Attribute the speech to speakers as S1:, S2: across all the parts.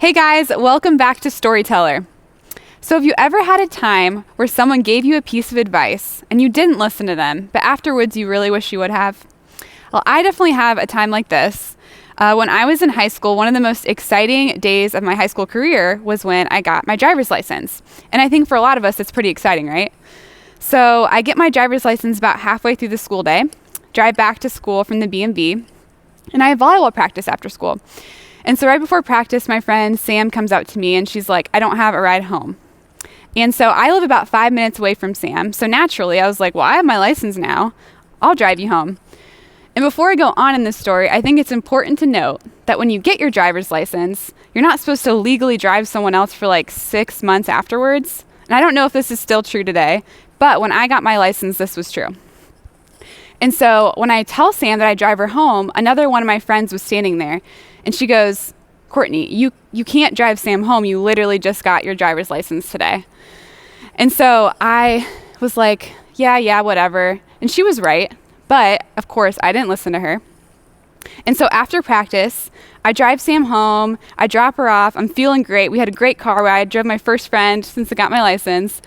S1: Hey guys, welcome back to StoryTeller. So have you ever had a time where someone gave you a piece of advice and you didn't listen to them, but afterwards you really wish you would have? Well, I definitely have a time like this. When I was in high school, one of the most exciting days of my high school career was when I got my driver's license. And I think for a lot of us, it's pretty exciting, right? So I get my driver's license about halfway through the school day, drive back to school from the B&B, and I have volleyball practice after school. And so right before practice, my friend Sam comes up to me and she's like, I don't have a ride home. And so I live about 5 minutes away from Sam. So naturally, I was like, well, I have my license now. I'll drive you home. And before I go on in this story, I think it's important to note that when you get your driver's license, you're not supposed to legally drive someone else for like 6 months afterwards. And I don't know if this is still true today, but when I got my license, this was true. And so when I tell Sam that I drive her home, another one of my friends was standing there. And she goes, Courtney, you can't drive Sam home. You literally just got your driver's license today. And so I was like, yeah, whatever. And she was right. But of course, I didn't listen to her. And so after practice, I drive Sam home. I drop her off. I'm feeling great. We had a great car ride. I drove my first friend since I got my license.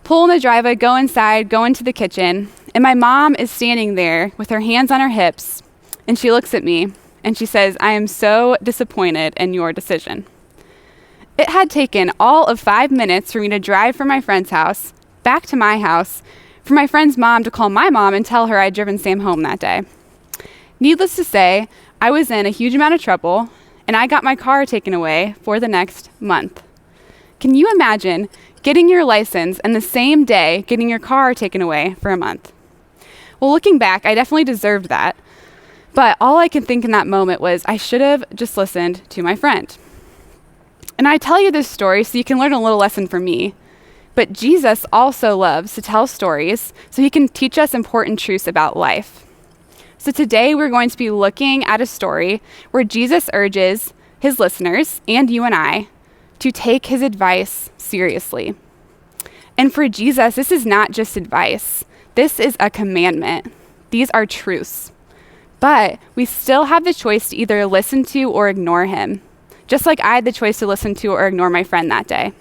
S1: Pull in the driveway, go inside, go into the kitchen. And my mom is standing there with her hands on her hips. And she looks at me. And she says, I am so disappointed in your decision. It had taken all of 5 minutes for me to drive from my friend's house back to my house for my friend's mom to call my mom and tell her I'd driven Sam home that day. Needless to say, I was in a huge amount of trouble and I got my car taken away for the next month. Can you imagine getting your license and the same day getting your car taken away for a month? Well, looking back, I definitely deserved that. But all I could think in that moment was I should have just listened to my friend. And I tell you this story so you can learn a little lesson from me. But Jesus also loves to tell stories so he can teach us important truths about life. So today we're going to be looking at a story where Jesus urges his listeners and you and I to take his advice seriously. And for Jesus, this is not just advice. This is a commandment. These are truths. But we still have the choice to either listen to or ignore him, just like I had the choice to listen to or ignore my friend that day.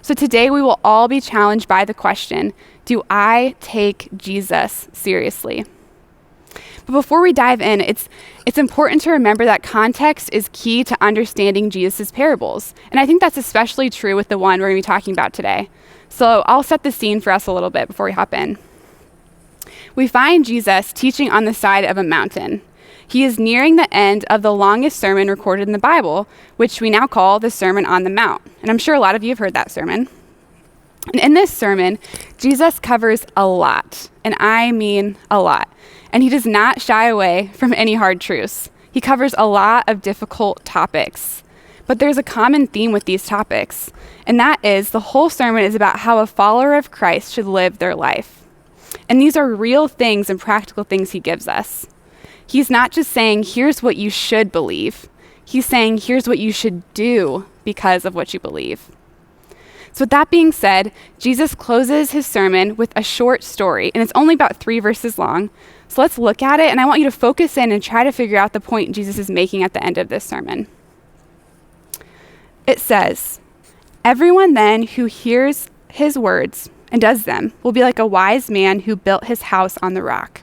S1: So today we will all be challenged by the question, do I take Jesus seriously? But before we dive in, it's important to remember that context is key to understanding Jesus' parables. And I think that's especially true with the one we're going to be talking about today. So I'll set the scene for us a little bit before we hop in. We find Jesus teaching on the side of a mountain. He is nearing the end of the longest sermon recorded in the Bible, which we now call the Sermon on the Mount. And I'm sure a lot of you have heard that sermon. And in this sermon, Jesus covers a lot, and I mean a lot. And he does not shy away from any hard truths. He covers a lot of difficult topics. But there's a common theme with these topics, and that is the whole sermon is about how a follower of Christ should live their life. And these are real things and practical things he gives us. He's not just saying, here's what you should believe. He's saying, here's what you should do because of what you believe. So with that being said, Jesus closes his sermon with a short story, and it's only about 3 verses long. So let's look at it, and I want you to focus in and try to figure out the point Jesus is making at the end of this sermon. It says, everyone then who hears his words and does them will be like a wise man who built his house on the rock.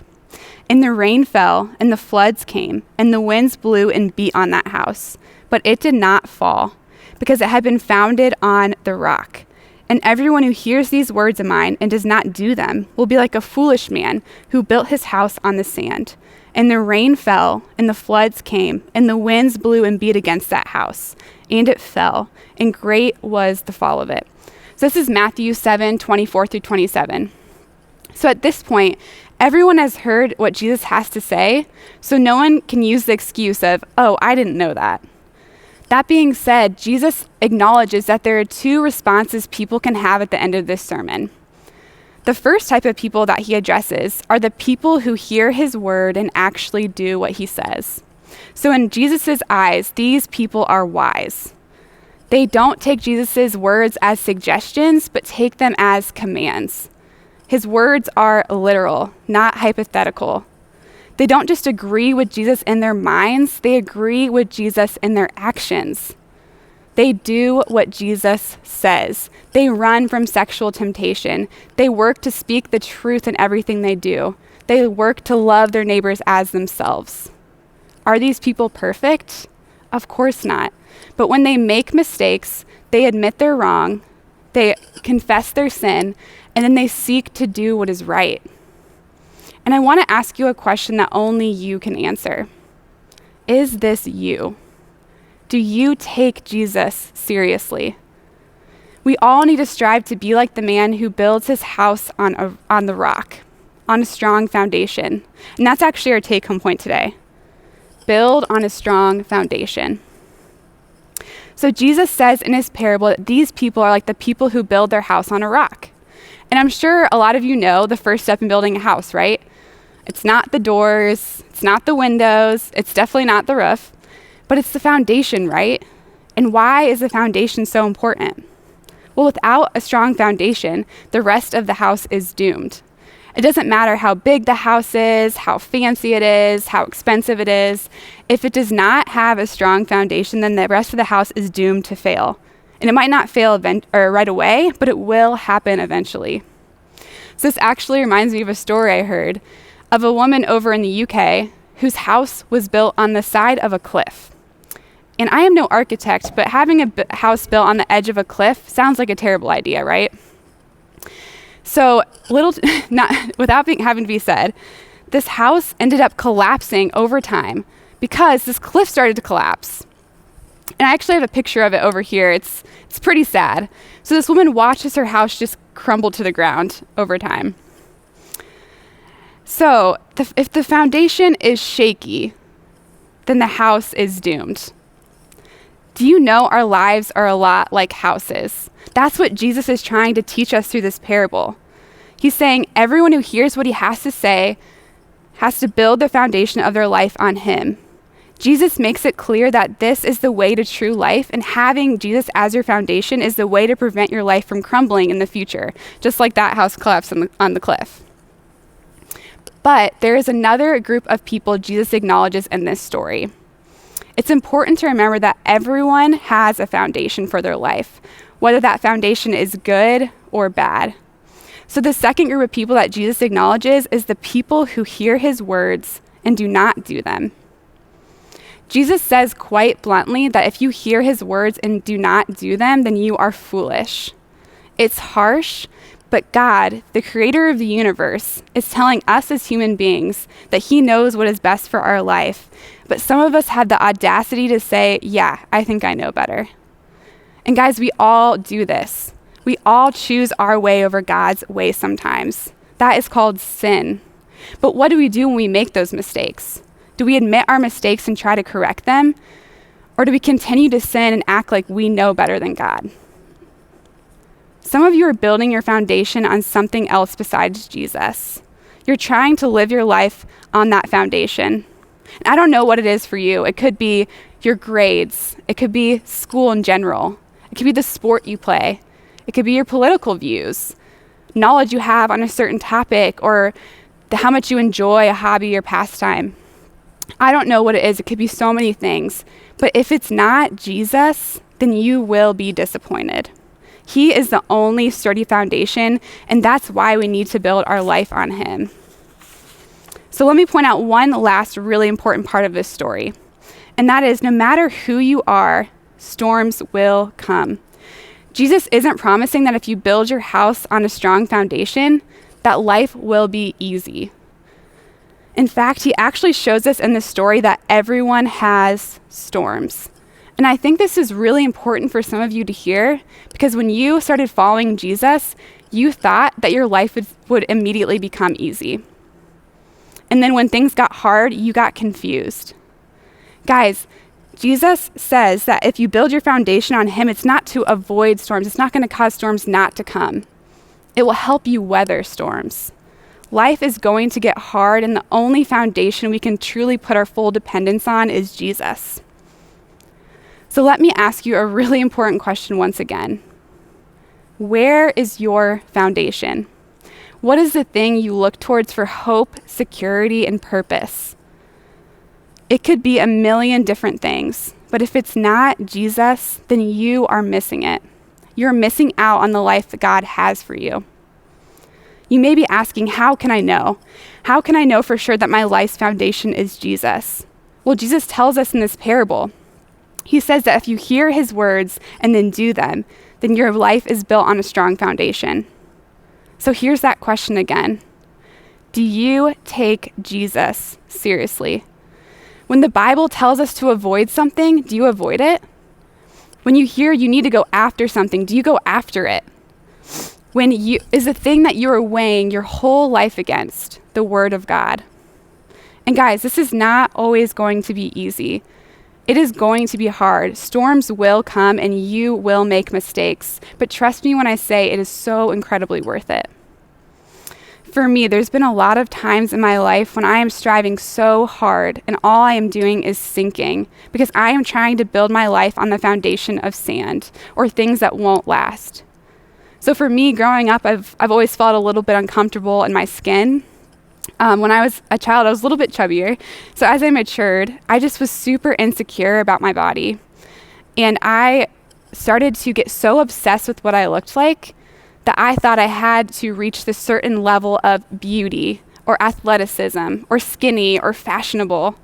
S1: And the rain fell, and the floods came, and the winds blew and beat on that house. But it did not fall, because it had been founded on the rock. And everyone who hears these words of mine and does not do them will be like a foolish man who built his house on the sand. And the rain fell, and the floods came, and the winds blew and beat against that house. And it fell, and great was the fall of it. So this is Matthew 7:24 through 27. So at this point, everyone has heard what Jesus has to say, so no one can use the excuse of, oh, I didn't know that. That being said, Jesus acknowledges that there are 2 responses people can have at the end of this sermon. The first type of people that he addresses are the people who hear his word and actually do what he says. So in Jesus' eyes, these people are wise. They don't take Jesus' words as suggestions, but take them as commands. His words are literal, not hypothetical. They don't just agree with Jesus in their minds, they agree with Jesus in their actions. They do what Jesus says. They run from sexual temptation. They work to speak the truth in everything they do. They work to love their neighbors as themselves. Are these people perfect? Of course not. But when they make mistakes, they admit they're wrong, they confess their sin, and then they seek to do what is right. And I want to ask you a question that only you can answer. Is this you? Do you take Jesus seriously? We all need to strive to be like the man who builds his house on the rock, on a strong foundation. And that's actually our take-home point today. Build on a strong foundation. So Jesus says in his parable that these people are like the people who build their house on a rock. And I'm sure a lot of you know the first step in building a house, right? It's not the doors, it's not the windows, it's definitely not the roof, but it's the foundation, right? And why is the foundation so important? Well, without a strong foundation, the rest of the house is doomed. It doesn't matter how big the house is, how fancy it is, how expensive it is. If it does not have a strong foundation, then the rest of the house is doomed to fail. And it might not fail right away, but it will happen eventually. So this actually reminds me of a story I heard of a woman over in the UK whose house was built on the side of a cliff. And I am no architect, but having a house built on the edge of a cliff sounds like a terrible idea, right? So without having to be said, this house ended up collapsing over time because this cliff started to collapse. And I actually have a picture of it over here. It's pretty sad. So this woman watches her house just crumble to the ground over time. So if the foundation is shaky, then the house is doomed. Do you know our lives are a lot like houses? That's what Jesus is trying to teach us through this parable. He's saying everyone who hears what he has to say has to build the foundation of their life on him. Jesus makes it clear that this is the way to true life, and having Jesus as your foundation is the way to prevent your life from crumbling in the future, just like that house collapsed on the cliff. But there is another group of people Jesus acknowledges in this story. It's important to remember that everyone has a foundation for their life, whether that foundation is good or bad. So the second group of people that Jesus acknowledges is the people who hear his words and do not do them. Jesus says quite bluntly that if you hear his words and do not do them, then you are foolish. It's harsh, but God, the creator of the universe, is telling us as human beings that he knows what is best for our life. But some of us have the audacity to say, yeah, I think I know better. And guys, we all do this. We all choose our way over God's way sometimes. That is called sin. But what do we do when we make those mistakes? Do we admit our mistakes and try to correct them? Or do we continue to sin and act like we know better than God? Some of you are building your foundation on something else besides Jesus. You're trying to live your life on that foundation. And I don't know what it is for you. It could be your grades. It could be school in general. It could be the sport you play. It could be your political views, knowledge you have on a certain topic, or how much you enjoy a hobby or pastime. I don't know what it is. It could be so many things. But if it's not Jesus, then you will be disappointed. He is the only sturdy foundation, and that's why we need to build our life on him. So let me point out one last really important part of this story, and that is no matter who you are, storms will come. Jesus isn't promising that if you build your house on a strong foundation, that life will be easy. In fact, he actually shows us in this story that everyone has storms. And I think this is really important for some of you to hear, because when you started following Jesus, you thought that your life would immediately become easy. And then when things got hard, you got confused. Guys, Jesus says that if you build your foundation on him, it's not to avoid storms. It's not going to cause storms not to come. It will help you weather storms. Life is going to get hard, and the only foundation we can truly put our full dependence on is Jesus. So let me ask you a really important question once again. Where is your foundation? What is the thing you look towards for hope, security, and purpose? It could be a million different things, But if it's not Jesus, then you are missing it. You're missing out on the life that God has for you. You may be asking, how can I know? How can I know for sure that my life's foundation is Jesus? Well, Jesus tells us in this parable. He says that if you hear his words and then do them, then your life is built on a strong foundation. So here's that question again. Do you take Jesus seriously? When the Bible tells us to avoid something, do you avoid it? When you hear you need to go after something, do you go after it? When is the thing that you are weighing your whole life against the Word of God? And guys, this is not always going to be easy. It is going to be hard. Storms will come and you will make mistakes. But trust me when I say it is so incredibly worth it. For me, there's been a lot of times in my life when I am striving so hard and all I am doing is sinking because I am trying to build my life on the foundation of sand or things that won't last. So for me, growing up, I've always felt a little bit uncomfortable in my skin. When I was a child, I was a little bit chubbier. So as I matured, I just was super insecure about my body. And I started to get so obsessed with what I looked like that I thought I had to reach this certain level of beauty or athleticism or skinny or fashionable.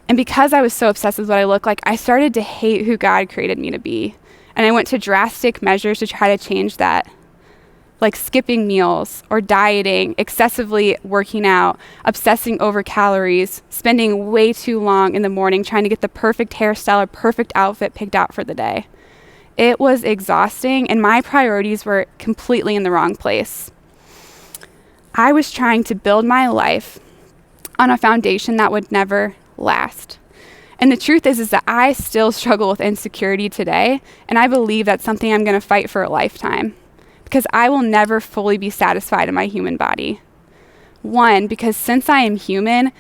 S1: And because I was so obsessed with what I looked like, I started to hate who God created me to be. And I went to drastic measures to try to change that, like skipping meals or dieting, excessively working out, obsessing over calories, spending way too long in the morning trying to get the perfect hairstyle or perfect outfit picked out for the day. It was exhausting, and my priorities were completely in the wrong place. I was trying to build my life on a foundation that would never last. And the truth is that I still struggle with insecurity today, and I believe that's something I'm going to fight for a lifetime, because I will never fully be satisfied in my human body. One, because since I am human,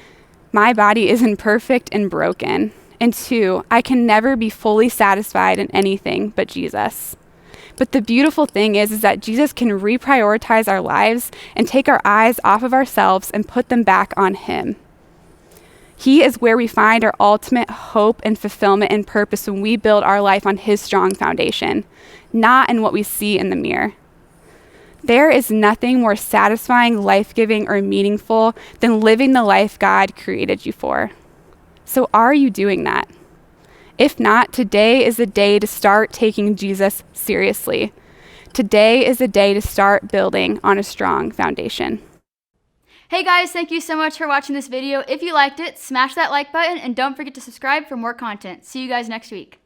S1: my body is imperfect and broken. And two, I can never be fully satisfied in anything but Jesus. But the beautiful thing is that Jesus can reprioritize our lives and take our eyes off of ourselves and put them back on him. He is where we find our ultimate hope and fulfillment and purpose when we build our life on his strong foundation, not in what we see in the mirror. There is nothing more satisfying, life-giving, or meaningful than living the life God created you for. So are you doing that? If not, today is the day to start taking Jesus seriously. Today is the day to start building on a strong foundation.
S2: Hey guys, thank you so much for watching this video. If you liked it, smash that like button and don't forget to subscribe for more content. See you guys next week.